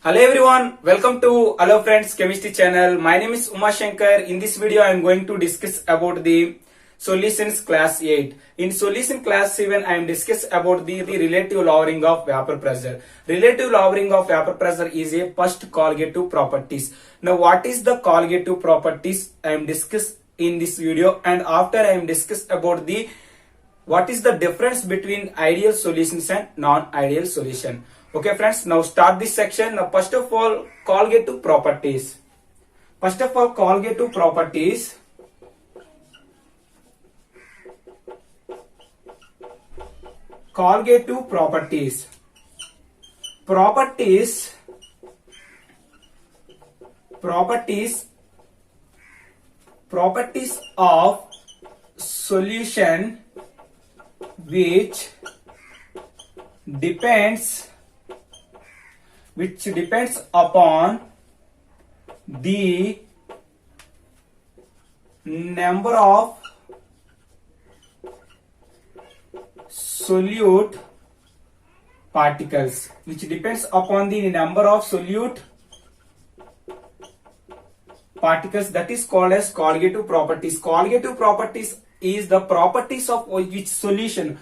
Hello everyone, welcome to Hello Friends Chemistry channel. My name is Uma Shankar. In this video, I am going to discuss about the solutions class 8. In solution class 7, I am discuss about the relative lowering of vapor pressure. Relative lowering of vapor pressure is a first colligative properties. Now, what is the colligative properties? I am discuss in this video, and after I am discuss about the what is the difference between ideal solutions and non-ideal solution. Okay friends, now start this section. Now first of all, colligative properties. First of all, colligative properties. Colligative properties. Properties of solution which depends upon the number of solute particles, that is called as colligative properties. Colligative properties is the properties of which solution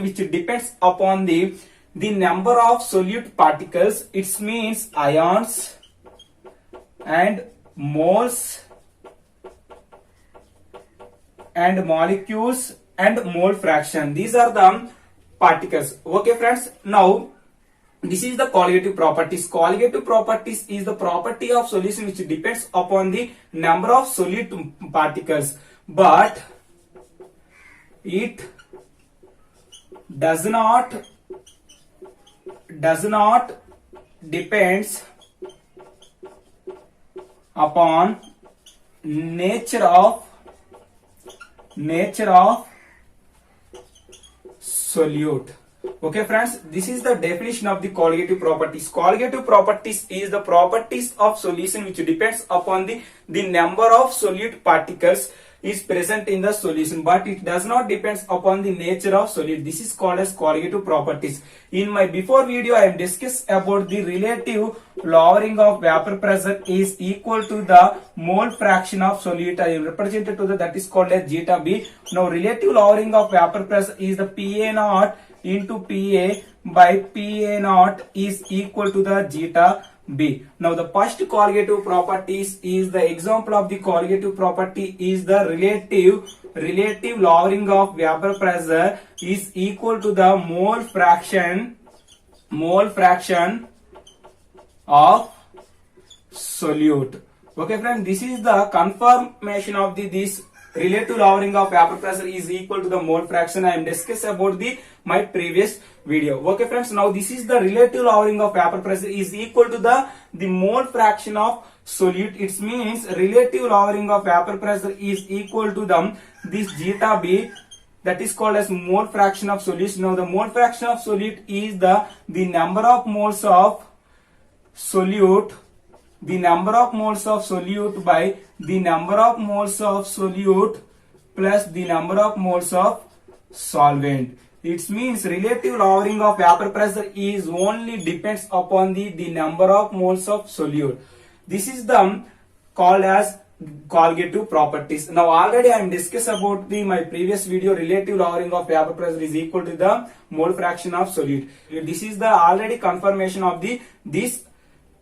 which depends upon the number of solute particles. It means ions and moles and molecules and mole fraction. These are the particles. Okay friends, now this is the colligative properties. Colligative properties is the property of solution which depends upon the number of solute particles, but it does not depends upon nature of solute. Okay friends, this is the definition of the colligative properties. Colligative properties is the properties of solution which depends upon the number of solute particles is present in the solution, but it does not depends upon the nature of solute. This is called as colligative properties. In my before video, I am discussed about the relative lowering of vapor pressure is equal to the mole fraction of solute. I am represented to that is called as zeta B. Now relative lowering of vapor pressure is the PA naught into PA by PA naught is equal to the zeta B. Now the first colligative properties is the example of the colligative property is the relative lowering of vapor pressure is equal to the mole fraction of solute. Okay friends, this is the confirmation of this relative lowering of vapor pressure is equal to the mole fraction. I am discussed about my previous video. Okay friends, now this is the relative lowering of vapor pressure is equal to the mole fraction of solute. It means relative lowering of vapor pressure is equal to this zeta B, that is called as mole fraction of solution. Now the mole fraction of solute is the number of moles of solute, by the number of moles of solute plus the number of moles of solvent. It means relative lowering of vapor pressure is only depends upon the number of moles of solute. This is called as colligative properties. Now already I am discussed about my previous video. Relative lowering of vapor pressure is equal to the mole fraction of solute. This is the already confirmation of this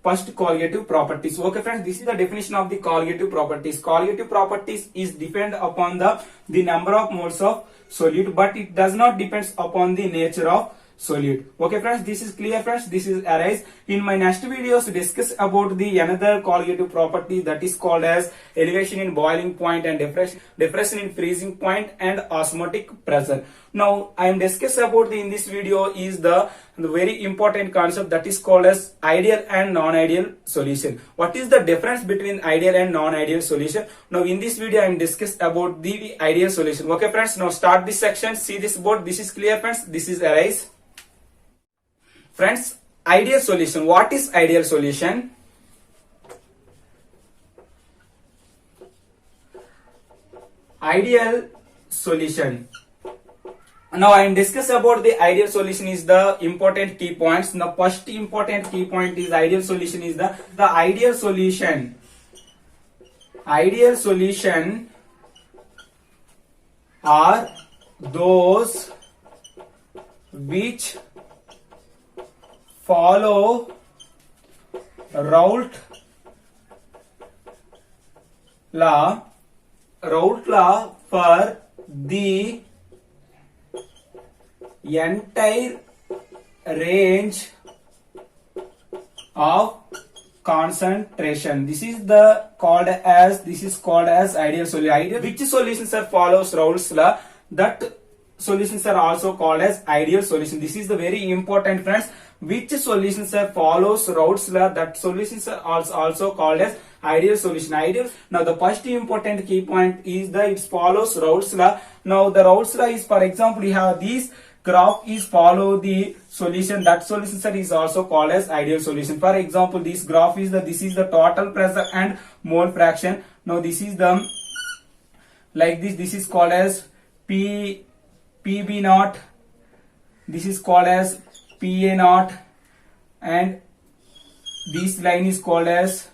first colligative properties. Okay friends, this is the definition of the colligative properties. Colligative properties is depend upon the number of moles of solute, but it does not depends upon the nature of solute. Okay friends, this is clear friends. This is arise. In my next videos discuss about the another colligative property that is called as elevation in boiling point and depression in freezing point and osmotic pressure. Now I am discuss about in this video is the very important concept that is called as ideal and non-ideal solution. What is the difference between ideal and non-ideal solution? Now in this video I am discuss about the ideal solution. Okay friends, now start this section. See this board. This is clear friends. This is arise. Friends, ideal solution. What is ideal solution? Ideal solution. Now I am discuss about the ideal solution is the important key points. The first important key point is ideal solution is the ideal solution. Ideal solution are those which follow Raoult law for the entire range of concentration. This is called as ideal solution. Which solutions are follows Raoult's law? That solutions are also called as ideal solution. This is the very important, friends. Which solutions are follows Raoult's law? That solutions are also called as ideal solution. Now the first important key point is that it follows Raoult's law. Now the Raoult's law is, for example, we have these graph is follow the solution. That solution set is also called as ideal solution. For example, this graph is this is the total pressure and mole fraction. Now this is the like this is called as PB naught. This is called as PA naught, and this line is called as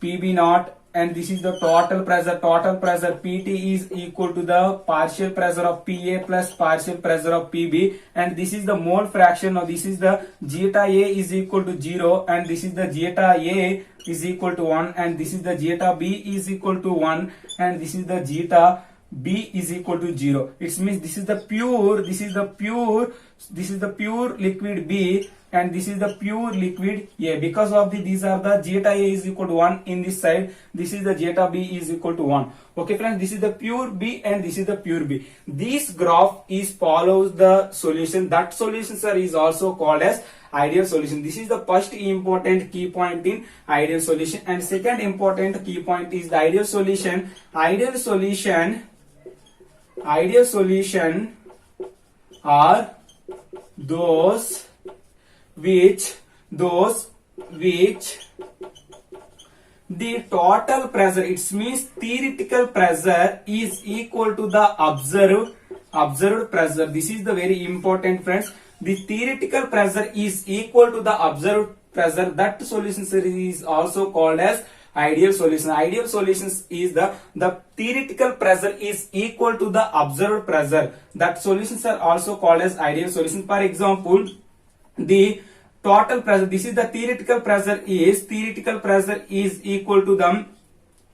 PB naught, and this is the total pressure. Total pressure PT is equal to the partial pressure of PA plus partial pressure of PB, and this is the mole fraction. Now this is the zeta A is equal to 0, and this is the zeta A is equal to 1, and this is the zeta B is equal to 1, and this is the zeta B is equal to 0. It means this is the pure liquid B, and this is the pure liquid A. Because of these are the zeta A is equal to 1 in this side, this is the zeta B is equal to 1. Okay friends, this is the pure B and this is the pure B. This graph is follows the solution. That solution, sir, is also called as ideal solution. This is the first important key point in ideal solution, and second important key point is the ideal solution. Ideal solution are those which the total pressure, it means theoretical pressure, is equal to the observed pressure. This is the very important, friends. The theoretical pressure is equal to the observed pressure. That solution is also called as ideal solution. Ideal solutions is the theoretical pressure is equal to the observed pressure. That solutions are also called as ideal solution. For example, the total pressure, this is the theoretical pressure is equal to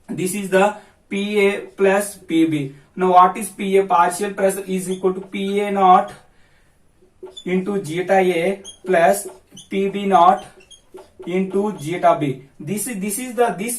this is the PA plus PB. Now what is PA? Partial pressure is equal to PA naught into zeta A plus PB naught into zeta B. This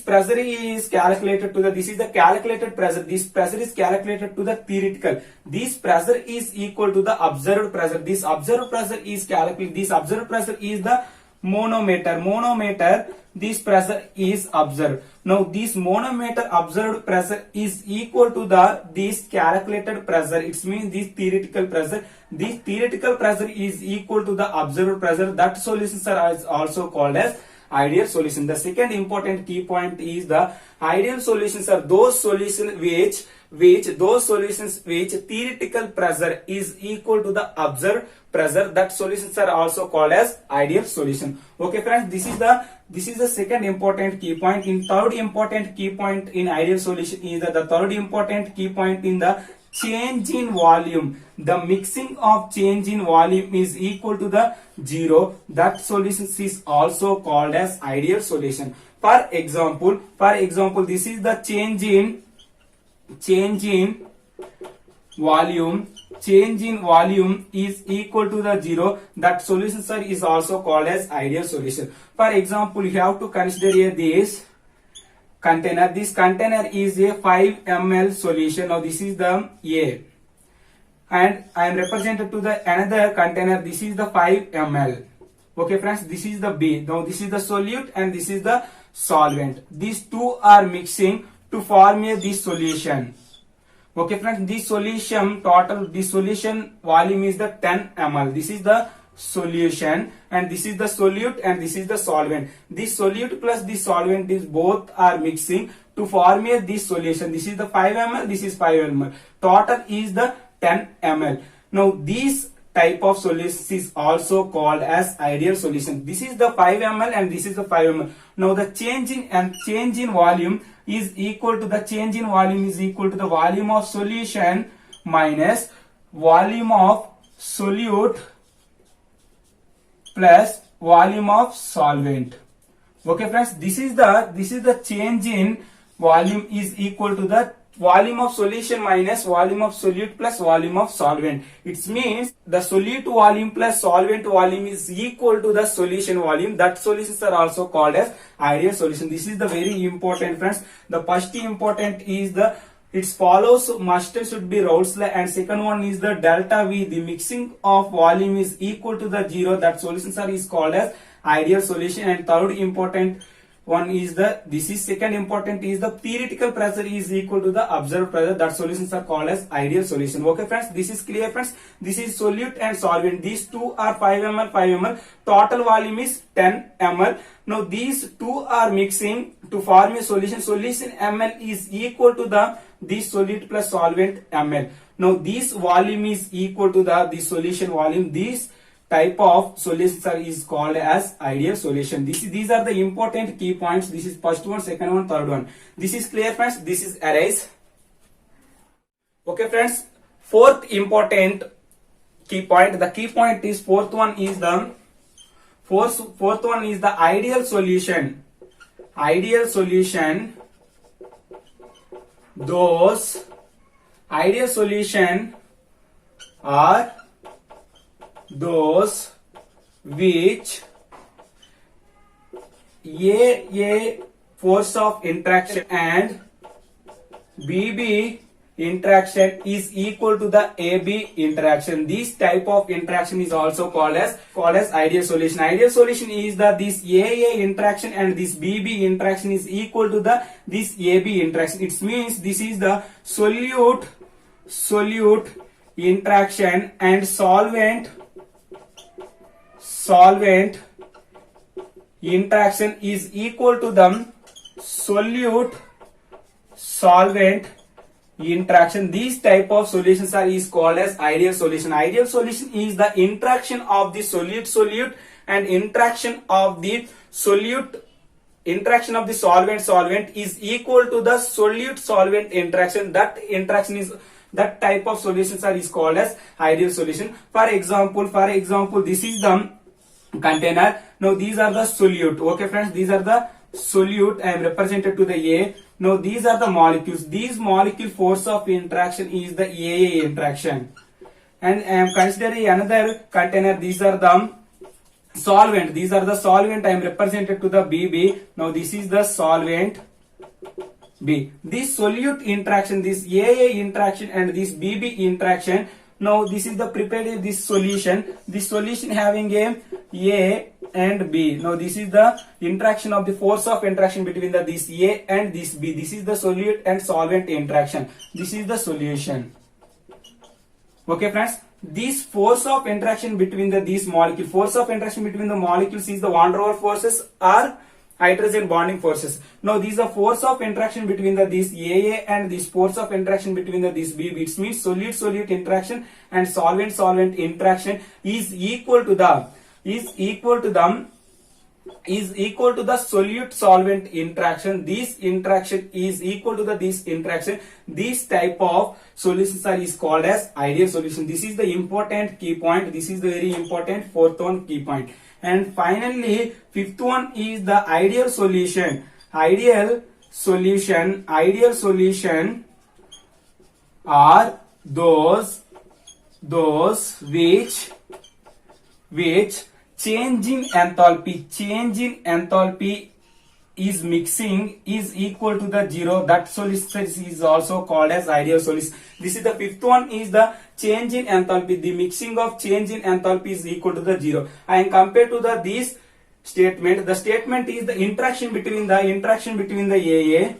pressure is calculated to this is the calculated pressure. This pressure is calculated to the theoretical. This pressure is equal to the observed pressure. This observed pressure is calculated. This observed pressure is the manometer. This pressure is observed. Now this manometer observed pressure is equal to this calculated pressure. It means this theoretical pressure. This theoretical pressure is equal to the observed pressure. That solutions are also called as ideal solution. The second important key point is the ideal solutions are those solutions which theoretical pressure is equal to the observed pressure. That solutions are also called as ideal solution. Okay friends, this is the second important key point. In third important key point in ideal solution is the third important key point in the change in volume. The mixing of change in volume is equal to the 0. That solution is also called as ideal solution. For example, this is the change in volume. Change in volume is equal to the 0. That solution, sir, is also called as ideal solution. For example, you have to consider here this container. This container is a 5 ml solution. Now this is the A, and I am represented to the another container. This is the 5 ml. Okay friends, this is the B. Now this is the solute and this is the solvent. These two are mixing to form this solution. Okay friends, this solution volume is the 10 ml. This is the solution and this is the solute and this is the solvent. This solute plus this solvent is both are mixing to form this solution. This is the 5 ml, this is 5 ml. Total is the 10 ml. Now this type of solution is also called as ideal solution. This is the 5 ml and this is the 5 ml. Now the change in volume is equal to the volume of solution minus volume of solute plus volume of solvent. Okay friends, this is the change in volume is equal to the volume of solution minus volume of solute plus volume of solvent. It means the solute volume plus solvent volume is equal to the solution volume. That solutions are also called as ideal solution. This is the very important friends. The first important is the it follows must and should be Raoult's law, and second one is the delta V. The mixing of volume is equal to the 0. That solutions are is called as ideal solution. And third important one is second important is the theoretical pressure is equal to the observed pressure. That solutions are called as ideal solution. Okay friends, this is clear friends. This is solute and solvent. These two are 5 ml. Total volume is 10 ml. Now these two are mixing to form a solution. Solution ml is equal to this solute plus solvent ml. Now this volume is equal to this solution volume. This type of solutions is called as ideal solution. These are the important key points. This is first one, second one, third one. This is clear friends. This is arise. Okay friends, fourth important key point. The key point is fourth one is the ideal solution. Ideal solution. Those ideal solution are those which A force of interaction and BB interaction is equal to the AB interaction. This type of interaction is also called as ideal solution. Ideal solution is this AA interaction and this BB interaction is equal to this AB interaction. It means this is the solute interaction and solvent interaction is equal to the solute solvent interaction. These type of solutions is called as ideal solution. Ideal solution is the interaction of the solute and interaction of the solvent is equal to the solute solvent interaction. That type of solutions is called as ideal solution. For example, this is the container. Now these are the solute. Okay friends, these are the solute. I am represented to the A. Now these are the molecules. These molecule force of interaction is the AA interaction. And I am considering another container. These are the solvent. These are the solvent. I am represented to the BB. Now this is the solvent B. This solute interaction, this AA interaction and this BB interaction. Now this is the prepared this solution. This solution having A and B. Now this is the interaction of the force of interaction between this A and this B. This is the solute and solvent interaction. This is the solution. Okay friends, this force of interaction between these molecules. Force of interaction between the molecules is the van der Waals forces or hydrogen bonding forces. Now these are force of interaction between this AA and this force of interaction between this BB. It means solute interaction and solvent interaction is equal to the solute solvent interaction. This interaction is equal to this interaction. This type of solutions is called as ideal solution. This is the important key point. This is the very important fourth one key point. And finally, fifth one is the ideal solution. Ideal solution are those which change in enthalpy is mixing is equal to the 0. That solution is also called as ideal solution. This is the fifth one is the change in enthalpy. The mixing of change in enthalpy is equal to the 0. And compared to this statement, the statement is the interaction between the AA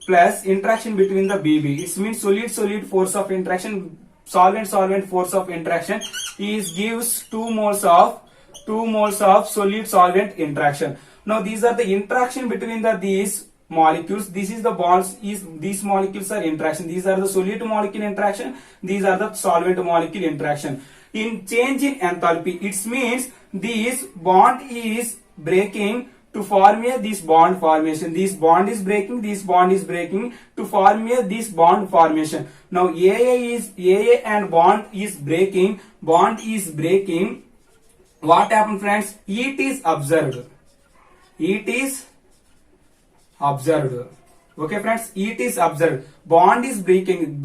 plus interaction between the BB. It means solute force of interaction, solvent force of interaction is gives 2 moles of solute solvent interaction. Now these are the interaction between these molecules. This is the bonds is these molecules are interaction. These are the solute molecule interaction. These are the solvent molecule interaction. In change in enthalpy, it means this bond is breaking to form a this bond formation. This bond is breaking, this bond is breaking to form a this bond formation. Now AA and bond is breaking. What happened, friends? Heat is observed. Heat is observed. Okay, friends, heat is observed. Bond is breaking.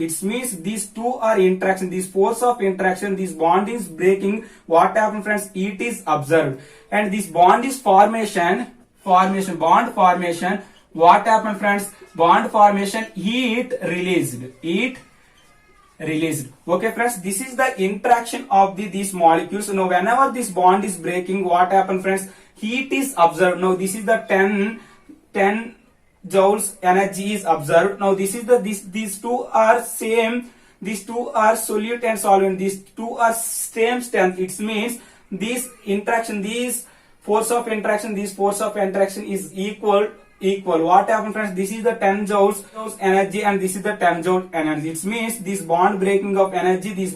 It means these two are interaction. This force of interaction, this bond is breaking. What happened, friends? Heat is observed. And this bond is formation. Bond formation. What happened, friends? Bond formation, heat released. Okay, friends, this is the interaction of these molecules. Now, whenever this bond is breaking, what happened, friends? Heat is observed. Now, this is the 10 joules energy is observed. Now, this is these two are same. These two are solute and solvent. These two are same strength. It means this interaction, this force of interaction is equal. What happened, friends? This is the 10 joules energy and this is the 10 joule energy. It means this bond breaking of energy is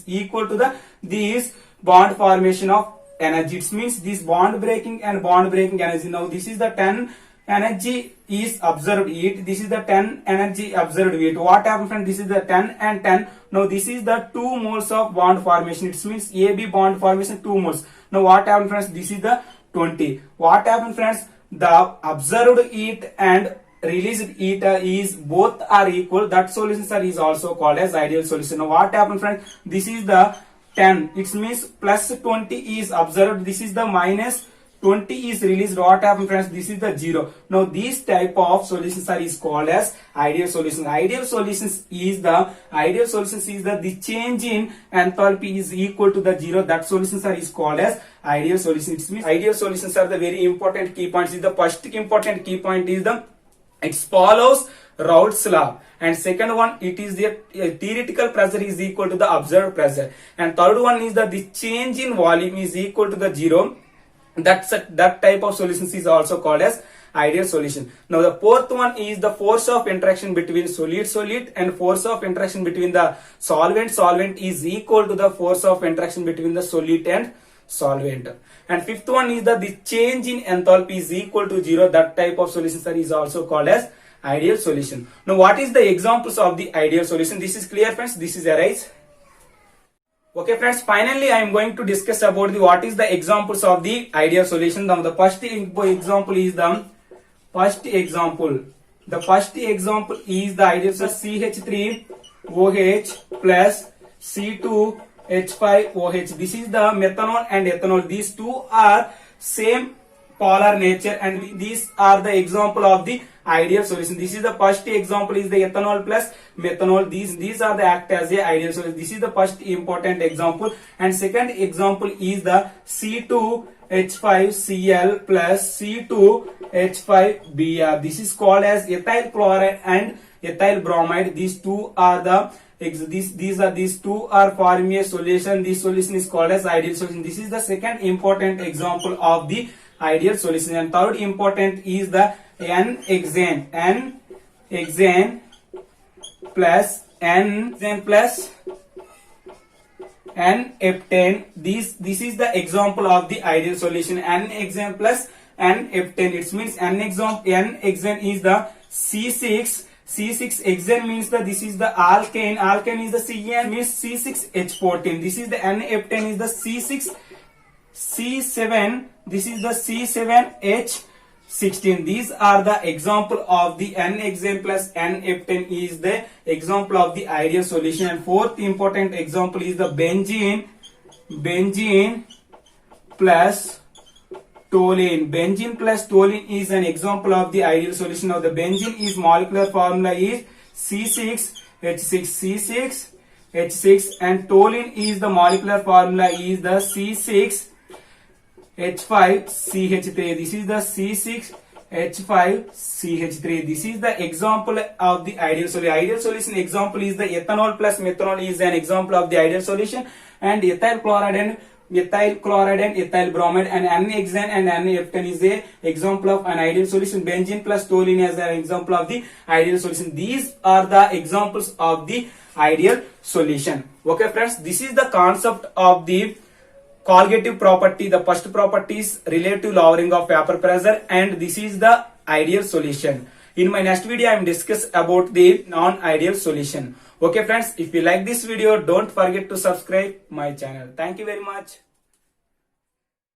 equal to this bond formation of energy. It means this bond breaking energy. Now, this is the 10 energy is observed heat. This is the 10 energy observed heat. What happened, friends? This is the 10 and 10. Now, this is the 2 moles of bond formation. It means AB bond formation 2 moles. Now, what happened, friends? This is the 20. What happened, friends? The observed heat and released heat is both are equal. That solution, sir, is also called as ideal solution. Now, what happened, friends? This is the 10. It means plus 20 is observed. This is the minus 20 is released. What happened, friends? This is the 0. Now, this type of solutions are is called as ideal solution. Ideal solutions is the change in enthalpy is equal to the 0. That solutions are is called as ideal solutions. It means ideal solutions are the very important key points. The first important key point is it follows Raoult's law, and second one, it is the theoretical pressure is equal to the observed pressure, and third one is that the change in volume is equal to the 0. That type of solutions is also called as ideal solution. Now, the fourth one is the force of interaction between solute and force of interaction between the solvent is equal to the force of interaction between the solute and solvent. And fifth one is that the change in enthalpy is equal to 0. That type of solutions is also called as ideal solution. Now, what is the examples of the ideal solution? This is clear, friends. This is arise. Okay, friends, finally I am going to discuss about what is the examples of the ideal solution. Now, the first example is the ideal solution CH3OH plus C2H5OH. This is the methanol and ethanol. These two are same polar nature, and these are the example of the ideal solution. This is the first example is the ethanol plus methanol. These are the act as a ideal solution. This is the first important example, and second example is the C2H5Cl plus C2H5Br. This is called as ethyl chloride and ethyl bromide. These two are these two are forming a solution. This solution is called as ideal solution. This is the second important example of the ideal solution, and third important is the N-hexane plus N-heptane. This is the example of the ideal solution. N-hexane plus N-heptane. It means N-hexane is the C6 hexane means that this is the alkane. Alkane is the CN means C6H14. This is the N-heptane is the C7. This is the C7H16. These are the example of the N-hexane plus N-heptane is the example of the ideal solution. And fourth important example is the benzene plus toluene. Benzene plus toluene is an example of the ideal solution. Now, the benzene is molecular formula is C6H6 and toluene is the molecular formula is the C6H5CH3. This is the C6H5CH3. This is the example of the ideal solution. Ideal solution example is the ethanol plus methanol is an example of the ideal solution, and ethyl chloride and methyl chloride and ethyl bromide, and NHexane and NF10 is a example of an ideal solution. Benzene plus toluene is an example of the ideal solution. These are the examples of the ideal solution. Okay friends, this is the concept of the colligative property. The first property is relative lowering of vapor pressure, and this is the ideal solution. In my next video, I am discuss about the non-ideal solution. Okay friends, if you like this video, don't forget to subscribe my channel. Thank you very much.